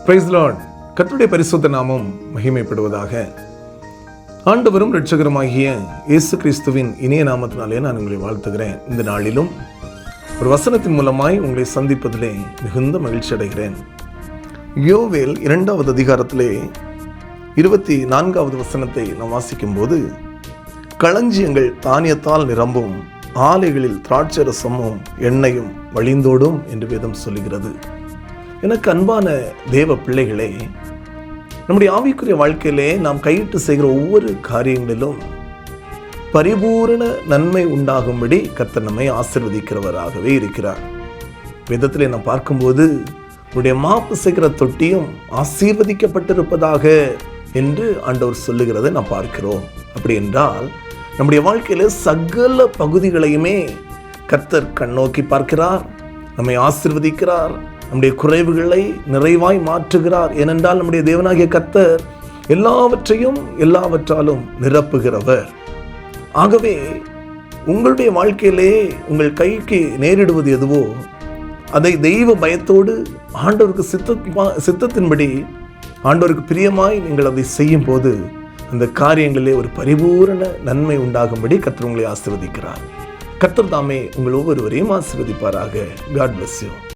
Price Lord. கர்த்தருடைய பரிசுத்த நாமம் மகிமைப்படுவதாக. ஆண்டவரும் இரட்சகருமாகிய இயேசு கிறிஸ்துவின் இனிய நாமத்தினாலே நான் உங்களை வாழ்த்துகிறேன். இந்த நாளிலும் ஒரு வசனத்தின் மூலமாய் உங்களை சந்திப்பதிலே மிகுந்த மகிழ்ச்சி அடைகிறேன். யோவேல் 2வது அதிகாரத்திலே 24வது வசனத்தை நாம் வாசிக்கும் போது, களஞ்சியங்கள் தானியத்தால் நிரம்பும், ஆலைகளில் திராட்சரசமும் எண்ணெயும் வழிந்தோடும் என்று வேதம் சொல்லுகிறது. எனக்கு அன்பான தேவ பிள்ளைகளே, நம்முடைய ஆவிக்குரிய வாழ்க்கையிலே நாம் கையிட்டு செய்கிற ஒவ்வொரு காரியங்களிலும் பரிபூரண நன்மை உண்டாகும்படி கர்த்தர் நம்மை ஆசீர்வதிக்கிறவராகவே இருக்கிறார். வேதத்திலே நாம் பார்க்கும்போது, உன்னுடைய மாப்பு செய்கிற தொட்டியும் ஆசீர்வதிக்கப்பட்டிருப்பதாக என்று ஆண்டவர் சொல்லுகிறதை நாம் பார்க்கிறோம். அப்படி என்றால் நம்முடைய வாழ்க்கையில சகல பகுதிகளையுமே கர்த்தர் கண்ணோக்கி பார்க்கிறார், நம்மை ஆசீர்வதிக்கிறார், நம்முடைய குறைவுகளை நிறைவாய் மாற்றுகிறார். ஏனென்றால் நம்முடைய தேவனாகிய கர்த்தர் எல்லாவற்றையும் எல்லாவற்றாலும் நிரப்புகிறவர். ஆகவே உங்களுடைய வாழ்க்கையிலே உங்கள் கைக்கு நேரிடுவது எதுவோ அதை தெய்வ பயத்தோடு ஆண்டவருக்கு சித்தத்தின்படி ஆண்டவருக்கு பிரியமாய் நீங்கள் அதை செய்யும் போது அந்த காரியங்களிலே ஒரு பரிபூரண நன்மை உண்டாகும்படி கர்த்தர் உங்களை ஆசீர்வதிக்கிறார். கர்த்தர் தாமே உங்கள் ஒவ்வொருவரையும் ஆசீர்வதிப்பாராக. God bless you.